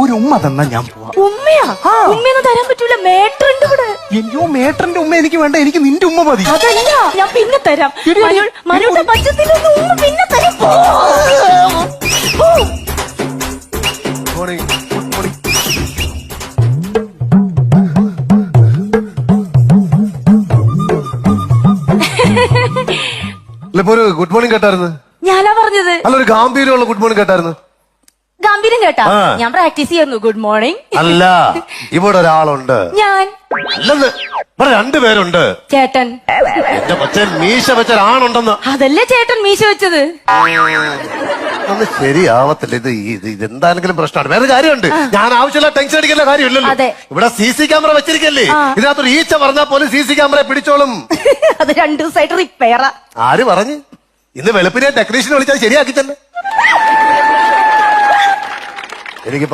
ഒരു ഉമ്മ തന്നാ ഞാൻ പോവാം. ഉമ്മയാ? ഉമ്മയൊന്നും തരാൻ പറ്റൂല, മേട്ടറുണ്ട് ഇവിടെ. എന്തോ മേട്ടറിന്റെ ഉമ്മ എനിക്ക് വേണ്ട, എനിക്ക് നിന്റെ ഉമ്മ മതി. അതല്ല, ഞാൻ പിന്നെ തരാം. മനുവിന്റെ പച്ചത്തിലൊന്ന് ഉമ്മ പിന്നെ തരാം. ഒരു ഗുഡ് മോർണിംഗ് കേട്ടായിരുന്നു. ഞാനാ പറഞ്ഞത്. അല്ല, ഒരു ഗാംഭീര്യമുള്ള ഗുഡ് മോർണിംഗ് കേട്ടായിരുന്നു. ഗംഭീരം കേട്ടാ? ഞാൻ പ്രാക്ടീസ് ചെയ്യുന്നു. Good morning. അല്ല, ഇവിടെ ഒരാളുണ്ട്. ഞാൻ അല്ലെന്ന് ഇവിടെ രണ്ടുപേരുണ്ട്. ചേട്ടൻ. എന്റെ കൊച്ചെ മീശ വെച്ച ഒരാണുണ്ടെന്ന്. അതല്ലേ ചേട്ടൻ മീശ വെച്ചത്. ഒന്ന് ശരിയാവത്തില്ല ഇത് ഇതെന്താണെങ്കിലും പ്രശ്നമാണ്. വേറെ കാര്യമുണ്ട്. ഞാൻ ആവശ്യമില്ല ടെൻഷൻ അടിക്കേണ്ട കാര്യമില്ലല്ലോ. ഇവിടെ CC ക്യാമറ വെച്ചിരിക്കല്ലേ, ഇതിനകത്തൊരു ഈച്ച പറഞ്ഞാൽ പോലും CC ക്യാമറ പിടിച്ചോളും. അത് 2 ദിവസമായിട്ട് റിപ്പയറാ. ആര് പറഞ്ഞു? ഇന്ന് വെളുപ്പിനെ ടെക്നീഷ്യനെ വിളിച്ചാൽ ശരിയാക്കി തന്നെ. എനിക്കിപ്പോ